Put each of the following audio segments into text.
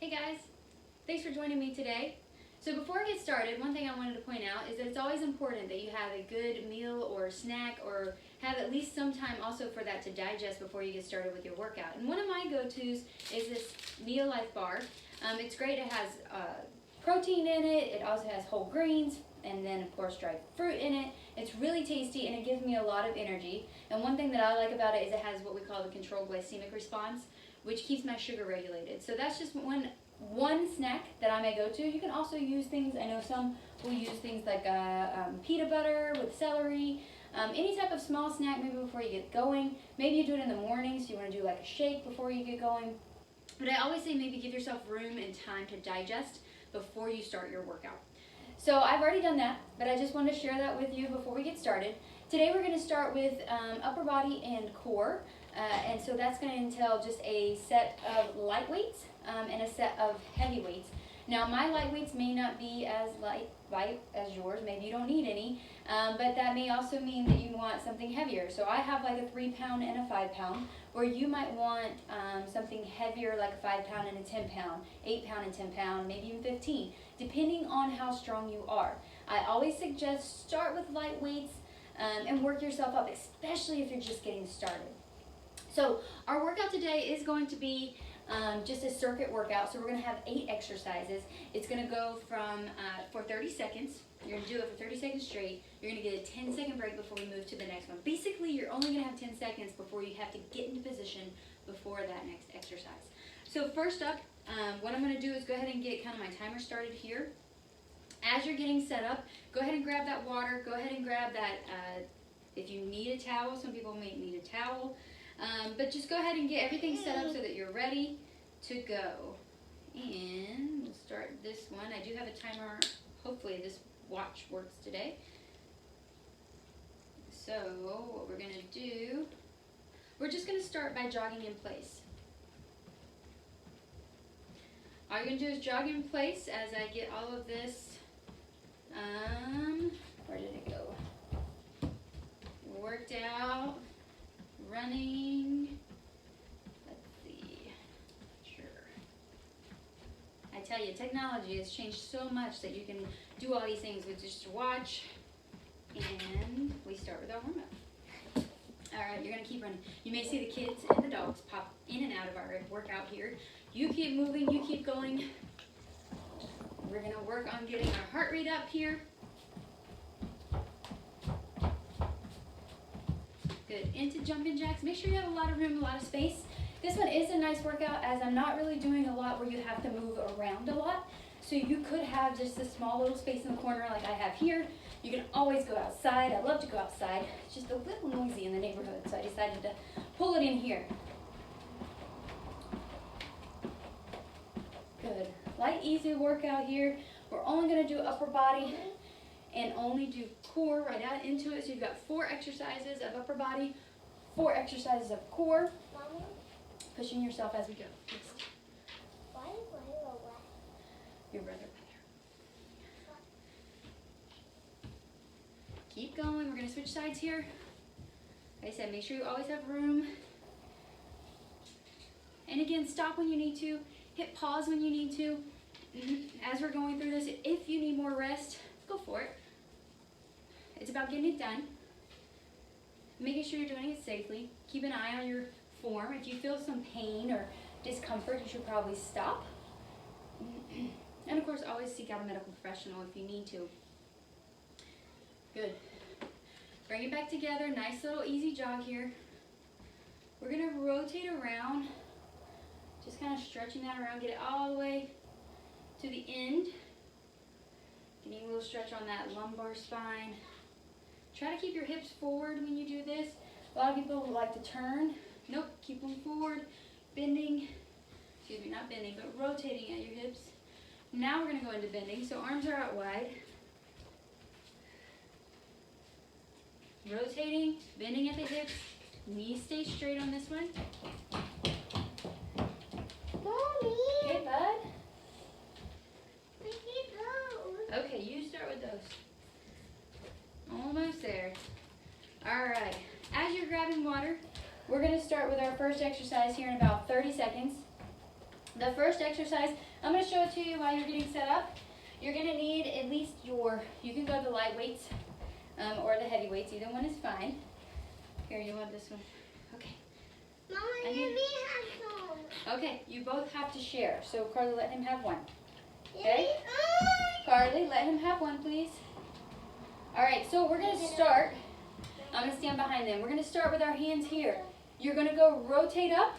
Hey guys, thanks for joining me today. So before I get started, one thing I wanted to point out is that it's always important that you have a good meal or snack or have at least some time also for that to digest before you get started with your workout. And one of my go-tos is this Neolife bar. It's great, it has protein in it, it also has whole grains, and then of course dried fruit in it. It's really tasty and it gives me a lot of energy. And one thing that I like about it is it has what we call the controlled glycemic response, which keeps my sugar regulated. So that's just one snack that I may go to. You can also use things, I know some will use things like peanut butter with celery, any type of small snack maybe before you get going. Maybe you do it in the morning, so you want to do like a shake before you get going. But I always say maybe give yourself room and time to digest before you start your workout. So I've already done that, but I just wanted to share that with you before we get started. Today we're going to start with upper body and core, and so that's going to entail just a set of light weights and a set of heavy weights. Now my light weights may not be as light as yours, maybe you don't need any, but that may also mean that you want something heavier. So I have like a 3-pound and a 5-pound, or you might want something heavier like a 5-pound and a 10-pound, 8-pound and 10-pound, maybe even 15, depending on how strong you are. I always suggest start with light weights and work yourself up, especially if you're just getting started. So our workout today is going to be just a circuit workout. So we're going to have 8 exercises. It's going to go from for 30 seconds. You're going to do it for 30 seconds straight. You're going to get a 10-second break before we move to the next one. Basically, you're only going to have 10 seconds before you have to get into position before that next exercise. So first up, what I'm going to do is go ahead and get kind of my timer started here. As you're getting set up, go ahead and grab that water. Go ahead and grab that, if you need a towel, some people may need a towel. But just go ahead and get everything set up so that you're ready to go. And we'll start this one. I do have a timer. Hopefully this watch works today. So what we're going to do, we're just going to start by jogging in place. All you're going to do is jog in place as I get all of this, where did it go? Worked out, running. Let's see, sure. I tell you, technology has changed so much that you can do all these things with just your watch. And we start with our warm-up. All right, you're gonna keep running. You may see the kids and the dogs pop in and out of our workout here. You keep moving, you keep going. We're gonna work on getting our heart rate up here. Good, into jumping jacks. Make sure you have a lot of room, a lot of space. This one is a nice workout as I'm not really doing a lot where you have to move around a lot. So you could have just a small little space in the corner like I have here. You can always go outside. I love to go outside. It's just a little noisy in the neighborhood, so I decided to pull it in here. Good. Light, easy workout here. We're only going to do upper body and only do core right out into it. So you've got 4 exercises of upper body, 4 exercises of core. Mommy? Pushing yourself as we go. Yes. Why? Your brother. Keep going. We're going to switch sides here. Like I said, make sure you always have room. And again, stop when you need to. Hit pause when you need to. As we're going through this, if you need more rest, go for it. It's about getting it done. Making sure you're doing it safely. Keep an eye on your form. If you feel some pain or discomfort, you should probably stop. And of course, always seek out a medical professional if you need to. Good. Bring it back together. Nice little easy jog here. We're going to rotate around. Just kind of stretching that around. Get it all the way to the end. Getting a little stretch on that lumbar spine. Try to keep your hips forward when you do this. A lot of people like to turn. Nope, keep them forward. Bending. Excuse me, not bending, but rotating at your hips. Now we're going to go into bending. So arms are out wide. Rotating, bending at the hips. Knees stay straight on this one. Mommy! Okay, bud. I need those. Okay, you start with those. Almost there. All right. As you're grabbing water, we're going to start with our first exercise here in about 30 seconds. The first exercise, I'm going to show it to you while you're getting set up. You're going to need at least you can go the light weights or the heavy weights. Either one is fine. Here, you want this one? Okay. Mama, let me have some. Okay, you both have to share. So, Carly, let him have one. Let Okay? me- Carly, let him have one, please. All right, so we're going to start. I'm going to stand behind them. We're going to start with our hands here. You're going to go rotate up,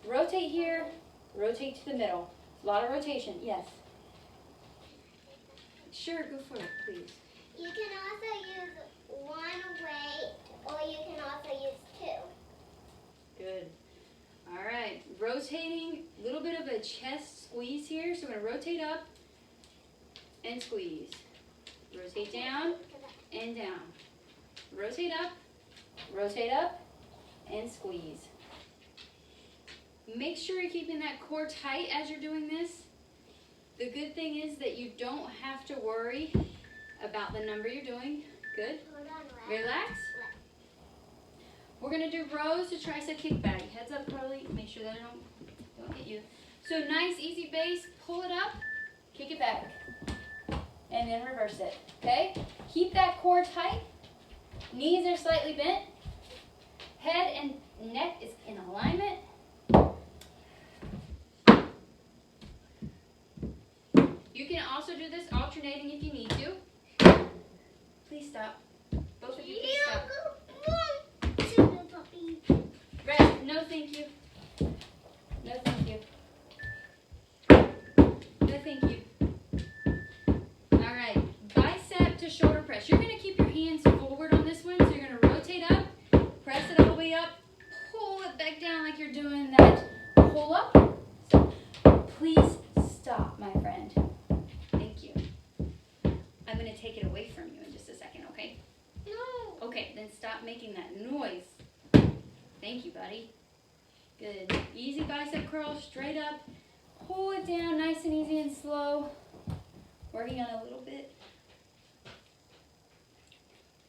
rotate here, rotate to the middle. A lot of rotation, yes. Sure, go for it, please. You can also use one weight, or you can also use two. Good. All right, rotating, a little bit of a chest squeeze here. So we're going to rotate up and squeeze. Rotate down and down. Rotate up, and squeeze. Make sure you're keeping that core tight as you're doing this. The good thing is that you don't have to worry about the number you're doing. Good. Hold on, Relax. We're going to do rows to tricep kickback. Heads up, Carly. Make sure that I don't hit you. So nice, easy base. Pull it up, kick it back, and then reverse it. Okay? Keep that core tight. Knees are slightly bent. Head and neck is in alignment. You can also do this alternating if you need to. Please stop. Both of you, please stop. Rest. No, thank you. No, thank you. No, thank you. All right. Bicep to shoulder press. You're going to keep your hands forward on this one. So you're going to rotate up, press it all the way up, pull it back down like you're doing that pull up. So please stop, my friend. Thank you. I'm going to take it away from you in just a second, okay? No. Okay, then stop making that noise. Thank you, buddy. Good. Easy bicep curl, straight up. Pull it down nice and easy and slow. Working on a little bit.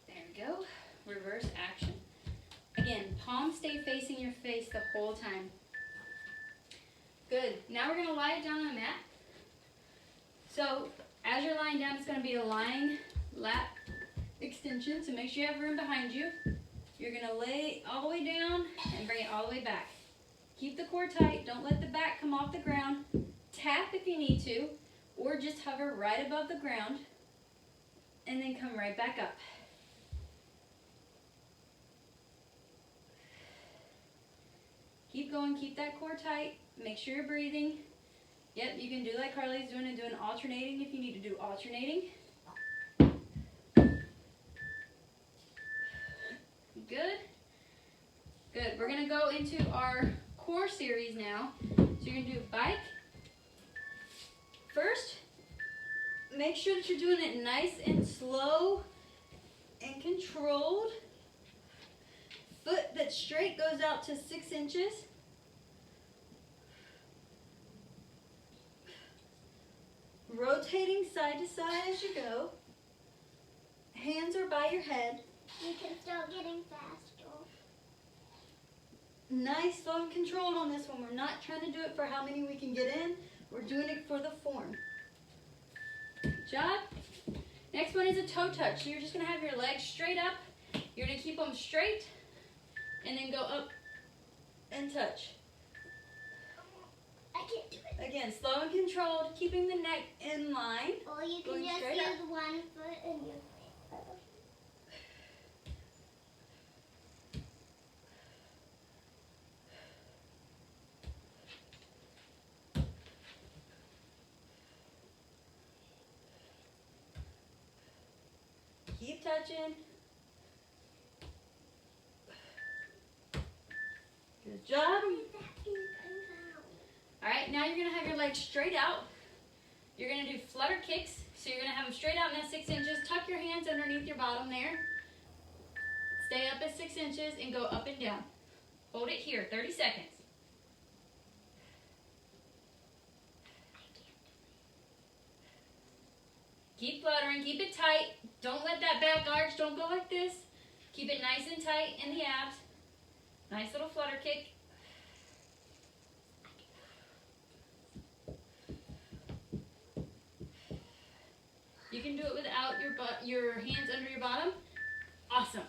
There we go. Reverse action. Again, palms stay facing your face the whole time. Good. Now we're going to lie it down on the mat. So as you're lying down, it's going to be a lying lat extension. So make sure you have room behind you. You're going to lay all the way down and bring it all the way back. Keep the core tight. Don't let the back come off the ground. Tap if you need to, or just hover right above the ground and then come right back up. Keep going. Keep that core tight. Make sure you're breathing. Yep, you can do like Carly's doing and doing alternating if you need to do alternating. Good. Good. We're going to go into our core series now. So you're going to do bike. First, make sure that you're doing it nice and slow and controlled. Foot that's straight goes out to 6 inches. Rotating side to side as you go. Hands are by your head. You can start getting faster. Nice, slow and controlled on this one. We're not trying to do it for how many we can get in. We're doing it for the form. Good job. Next one is a toe touch. So you're just going to have your legs straight up. You're going to keep them straight and then go up and touch. I can't do it. Again, slow and controlled, keeping the neck in line. Or you can Going just straight use up. one foot and your Keep touching. Good job. All right, now you're going to have your legs straight out. You're going to do flutter kicks. So you're going to have them straight out in that 6 inches. Tuck your hands underneath your bottom there. Stay up at 6 inches and go up and down. Hold it here, 30 seconds. Keep fluttering, keep it tight. Don't let that back arch, don't go like this. Keep it nice and tight in the abs. Nice little flutter kick. You can do it without your hands under your bottom. Awesome.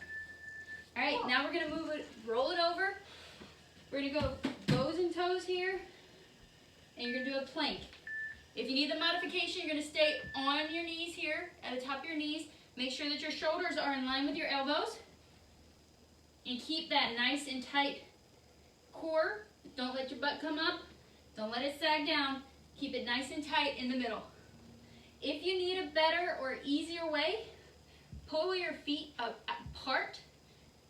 All right, now we're gonna move it, roll it over. We're gonna go toes and toes here, and you're gonna do a plank. If you need the modification, you're gonna stay on your knees here, at the top of your knees. Make sure that your shoulders are in line with your elbows, and keep that nice and tight core. Don't let your butt come up. Don't let it sag down. Keep it nice and tight in the middle. If you need a better or easier way, pull your feet apart,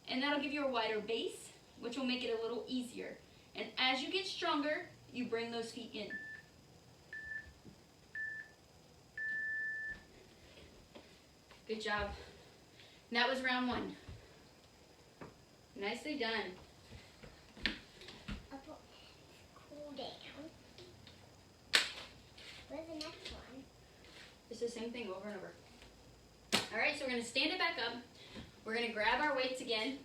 and that'll give you a wider base, which will make it a little easier. And as you get stronger, you bring those feet in. Good job. And that was round 1. Nicely done. Cool down. Where's the next one? It's the same thing over and over. All right, so we're gonna stand it back up. We're gonna grab our weights again.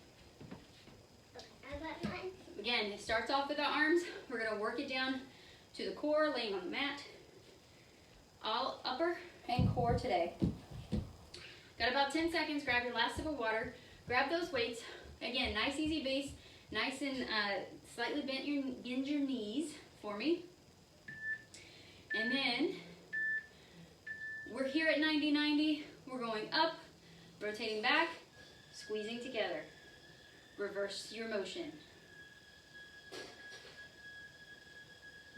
I got mine. Again, it starts off with our arms. We're gonna work it down to the core, laying on the mat. All upper and core today. Got about 10 seconds, grab your last sip of water. Grab those weights. Again, nice easy base. Nice and slightly bend your knees for me. And then, we're here at 90-90. We're going up, rotating back, squeezing together. Reverse your motion.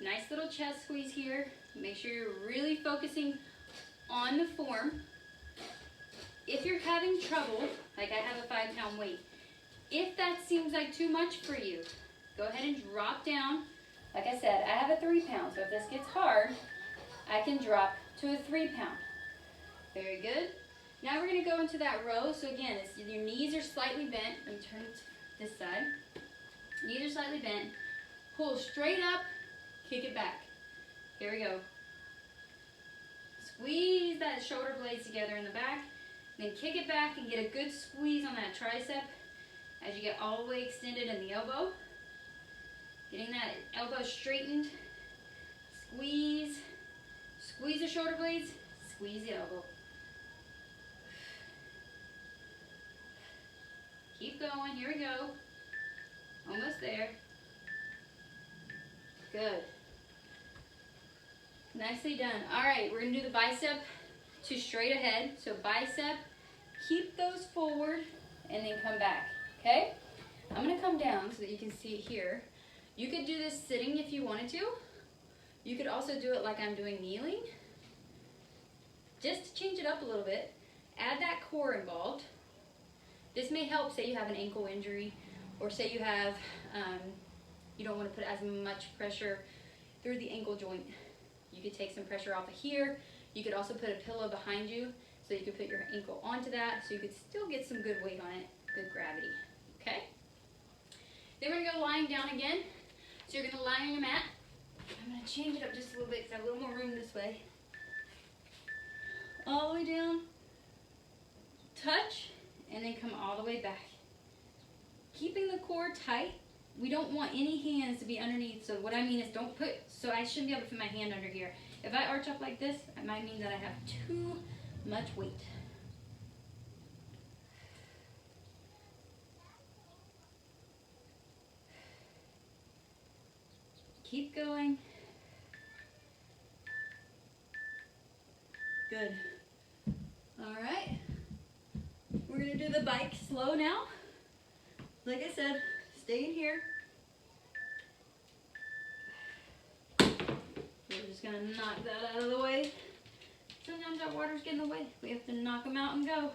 Nice little chest squeeze here. Make sure you're really focusing on the form. If you're having trouble, like I have a 5-pound weight, if that seems like too much for you, go ahead and drop down. Like I said, I have a 3-pound, so if this gets hard, I can drop to a 3-pound. Very good. Now we're gonna go into that row. So again, your knees are slightly bent. Let me turn it to this side. Knees are slightly bent. Pull straight up, kick it back. Here we go. Squeeze that shoulder blades together in the back. Then kick it back and get a good squeeze on that tricep as you get all the way extended in the elbow. Getting that elbow straightened. Squeeze. Squeeze the shoulder blades. Squeeze the elbow. Keep going. Here we go. Almost there. Good. Nicely done. All right, we're going to do the bicep to straight ahead. So bicep, keep those forward, and then come back. Okay? I'm going to come down so that you can see it here. You could do this sitting if you wanted to. You could also do it like I'm doing kneeling. Just to change it up a little bit. Add that core involved. This may help, say you have an ankle injury, or say you have, you don't want to put as much pressure through the ankle joint. You could take some pressure off of here. You could also put a pillow behind you so you could put your ankle onto that so you could still get some good weight on it, good gravity, okay? Then we're gonna go lying down again. So you're gonna lie on your mat. I'm gonna change it up just a little bit because I have a little more room this way. All the way down, touch, and then come all the way back. Keeping the core tight. We don't want any hands to be underneath. So what I mean is don't put, so I shouldn't be able to put my hand under here. If I arch up like this, it might mean that I have too much weight. Keep going. Good. All right. We're gonna do the bike slow now. Like I said, stay in here. We're just gonna knock that out of the way. Sometimes our water's getting in the way. We have to knock them out and go.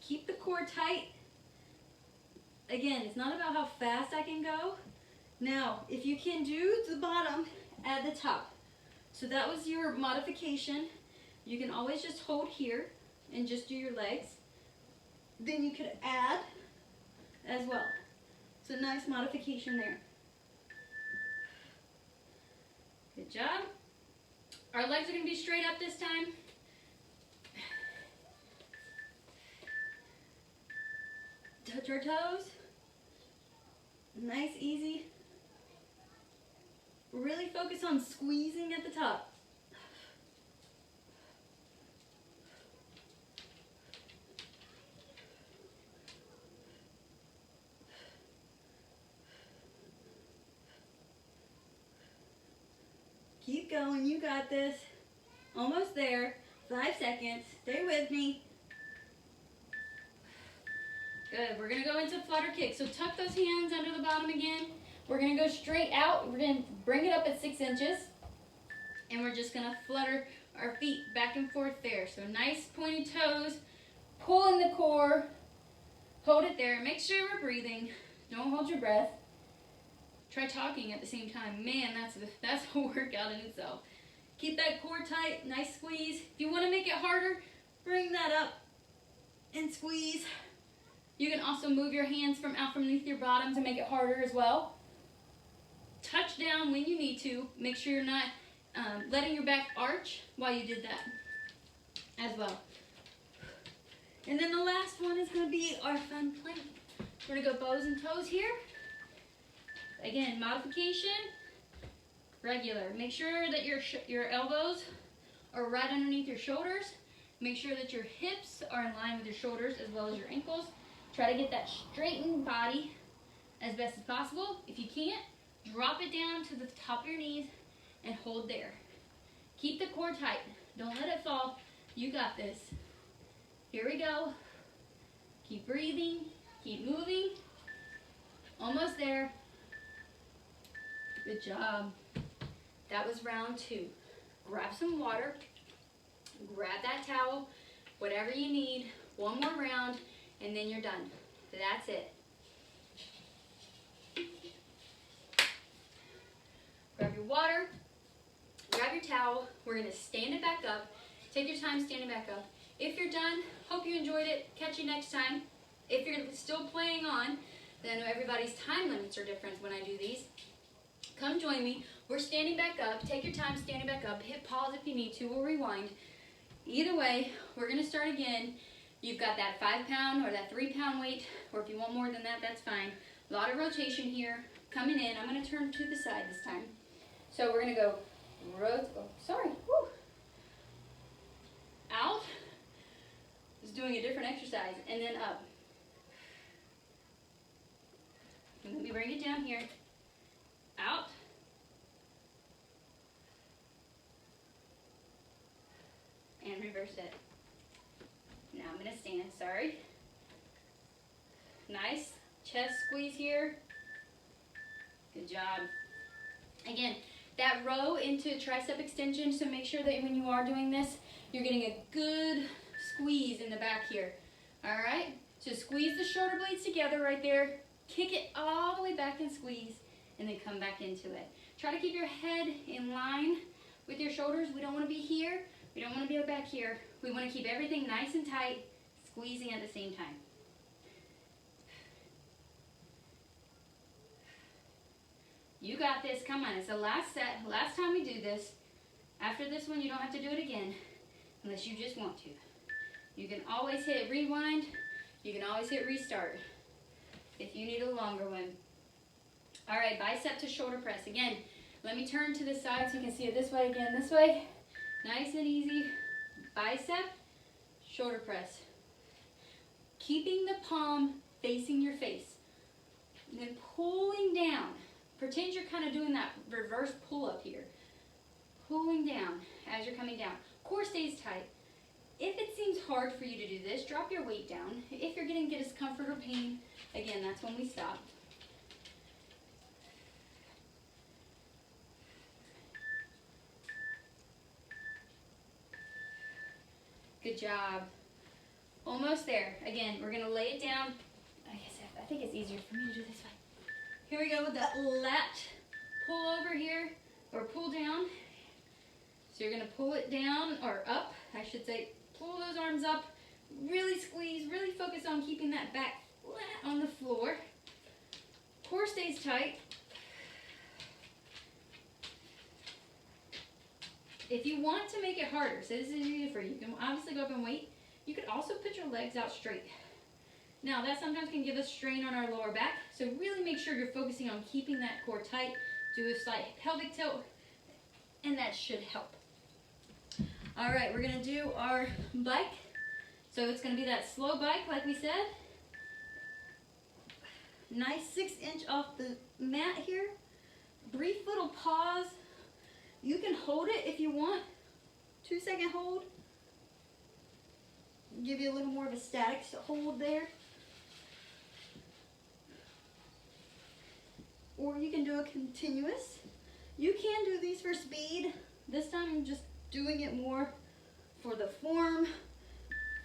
Keep the core tight. Again, it's not about how fast I can go. Now, if you can do the bottom, add the top. So that was your modification. You can always just hold here and just do your legs. Then you could add as well. So nice modification there. Good job. Our legs are going to be straight up this time. Touch our toes. Nice, easy. Really focus on squeezing at the top. Keep going, you got this. Almost there. 5 seconds. Stay with me. Good. We're going to go into flutter kick. So tuck those hands under the bottom again. We're going to go straight out. We're going to bring it up at 6 inches. And we're just going to flutter our feet back and forth there. So nice pointed toes. Pull in the core. Hold it there. Make sure we're breathing. Don't hold your breath. Try talking at the same time. Man, that's a workout in itself. Keep that core tight. Nice squeeze. If you want to make it harder, bring that up and squeeze. You can also move your hands from out from underneath your bottom to make it harder as well. Touch down when you need to. Make sure you're not letting your back arch while you did that as well. And then the last one is going to be our fun plank. We're going to go bows and toes here. Again, modification, regular. Make sure that your elbows are right underneath your shoulders. Make sure that your hips are in line with your shoulders as well as your ankles. Try to get that straightened body as best as possible. If you can't, drop it down to the top of your knees and hold there. Keep the core tight. Don't let it fall. You got this. Here we go. Keep breathing. Keep moving. Almost there. Good job. That was round 2. Grab some water. Grab that towel. Whatever you need. One more round. And then you're done. That's it. Grab your water. Grab your towel. We're going to stand it back up. Take your time standing back up. If you're done, hope you enjoyed it. Catch you next time. If you're still playing on, then I know everybody's time limits are different when I do these. Come join me. We're standing back up. Take your time standing back up. Hit pause if you need to or rewind. Either way, we're going to start again. You've got that 5-pound or that 3-pound weight, or if you want more than that, that's fine. A lot of rotation here. Coming in. I'm going to turn to the side this time. So we're going to go out. Just doing a different exercise. And then up. And let me bring it down here. Out. And reverse it. Now I'm going to stand, sorry. Nice chest squeeze here. Good job. Again, that row into tricep extension, so make sure that when you are doing this, you're getting a good squeeze in the back here. All right? So squeeze the shoulder blades together right there. Kick it all the way back and squeeze, and then come back into it. Try to keep your head in line with your shoulders. We don't want to be here. We don't want to be back here. We want to keep everything nice and tight, squeezing at the same time. You got this. Come on. It's the last set. Last time we do this. After this one, you don't have to do it again unless you just want to. You can always hit rewind. You can always hit restart if you need a longer one. All right, bicep to shoulder press. Again, let me turn to the side so you can see it this way again. This way. Nice and easy. Bicep, shoulder press. Keeping the palm facing your face. And then pulling down. Pretend you're kind of doing that reverse pull-up here. Pulling down as you're coming down. Core stays tight. If it seems hard for you to do this, drop your weight down. If you're getting discomfort or pain, again, that's when we stop. Good job. Almost there. Again, we're going to lay it down. I think it's easier for me to do this way. Here we go with that lat pull over here, or pull down. So you're going to pull it down, or up, I should say. Pull those arms up. Really squeeze. Really focus on keeping that back flat on the floor. Core stays tight. If you want to make it harder, so this is easy for you. You can obviously go up and wait. You could also put your legs out straight. Now, that sometimes can give us strain on our lower back, so really make sure you're focusing on keeping that core tight. Do a slight pelvic tilt, and that should help. All right, we're going to do our bike. So it's going to be that slow bike, like we said. Nice 6-inch off the mat here. Brief little pause. You can hold it if you want. 2-second hold. Give you a little more of a static hold there. Or you can do a continuous. You can do these for speed. This time I'm just doing it more for the form,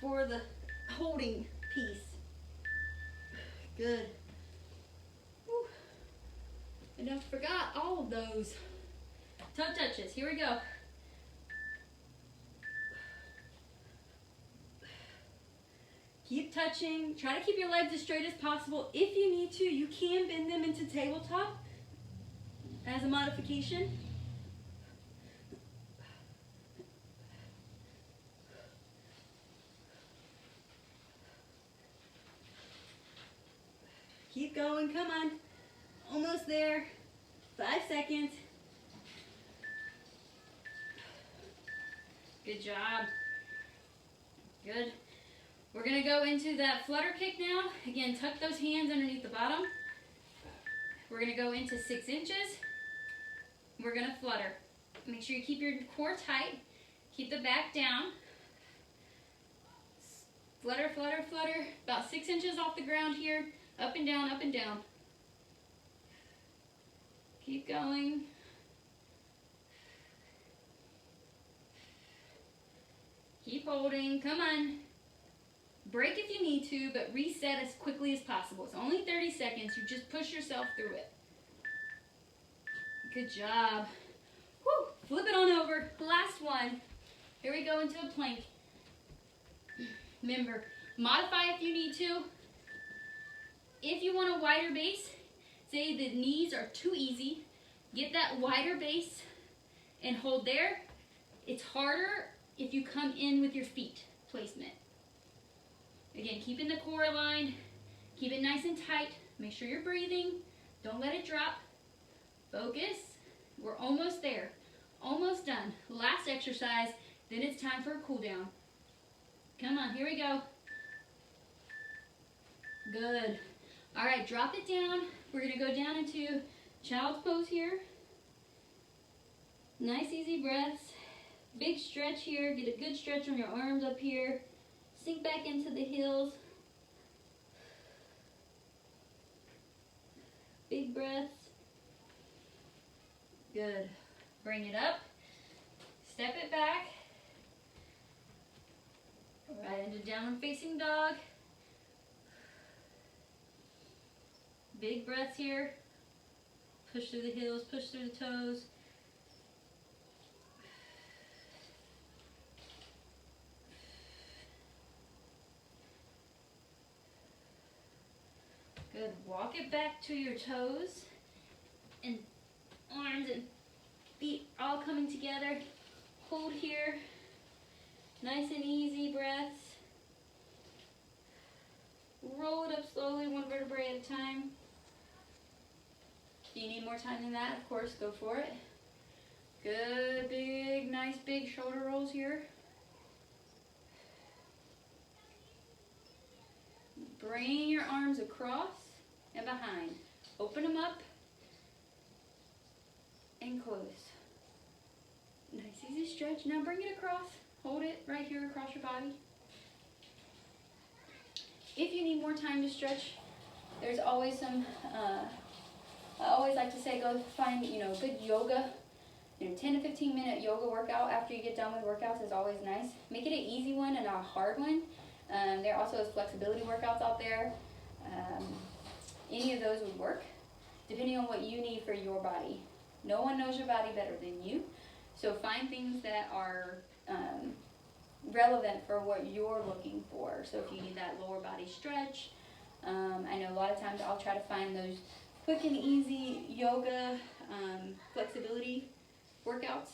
for the holding piece. Good. Whew. And I forgot all of those. Toe touches, here we go. Keep touching, try to keep your legs as straight as possible. If you need to, you can bend them into tabletop as a modification. Keep going, come on. Almost there. 5 seconds. Good job. Good. We're gonna go into that flutter kick now. Again, tuck those hands underneath the bottom. We're gonna go into 6 inches. We're gonna flutter. Make sure you keep your core tight. Keep the back down. Flutter, flutter, flutter. About 6 inches off the ground here. Up and down, up and down. Keep going. Keep holding, come on. Break if you need to, but reset as quickly as possible. It's only 30 seconds, you just push yourself through it. Good job. Woo, flip it on over, last one. Here we go into a plank. Remember, modify if you need to. If you want a wider base, say the knees are too easy, get that wider base and hold there. It's harder if you come in with your feet placement. Again, keeping the core aligned, keep it nice and tight, make sure you're breathing, don't let it drop. Focus, we're almost there, almost done. Last exercise, then it's time for a cool down. Come on, here we go. Good. All right, drop it down. We're gonna go down into child's pose here. Nice easy breaths. Big stretch here, get a good stretch from your arms up here. Sink back into the heels. Big breaths. Good. Bring it up. Step it back. Right into downward facing dog. Big breaths here. Push through the heels, push through the toes. Good. Walk it back to your toes and arms and feet all coming together. Hold here. Nice and easy breaths. Roll it up slowly, one vertebrae at a time. If you need more time than that, of course, go for it. Good, big, nice big shoulder rolls here. Bring your arms across and behind. Open them up and close. Nice easy stretch. Now bring it across. Hold it right here across your body. If you need more time to stretch, there's always some, I always like to say go find, good yoga. 10 to 15 minute yoga workout after you get done with workouts is always nice. Make it an easy one and not a hard one. There also is flexibility workouts out there. Any of those would work, depending on what you need for your body. No one knows your body better than you, so find things that are relevant for what you're looking for. So if you need that lower body stretch, I know a lot of times I'll try to find those quick and easy yoga flexibility workouts.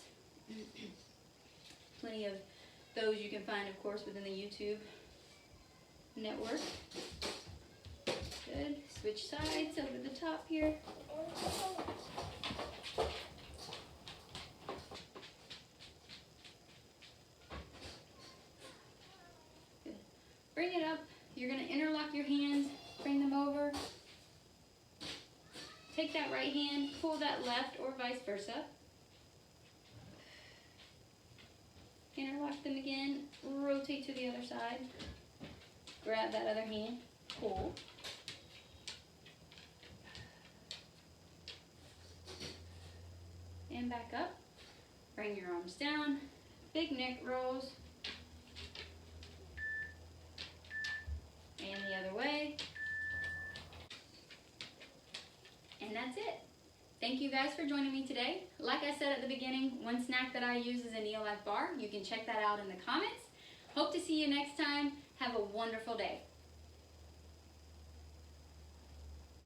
Plenty of those you can find, of course, within the YouTube network. Good. Switch sides over the top here. Good. Bring it up. You're going to interlock your hands, bring them over. Take that right hand, pull that left or vice versa. Interlock them again, rotate to the other side, grab that other hand, pull. And back up, bring your arms down, big neck rolls, and the other way. And that's it. Thank you guys for joining me today. Like I said at the beginning, one snack that I use is a Neo Life bar. You can check that out in the comments. Hope to see you next time. Have a wonderful day.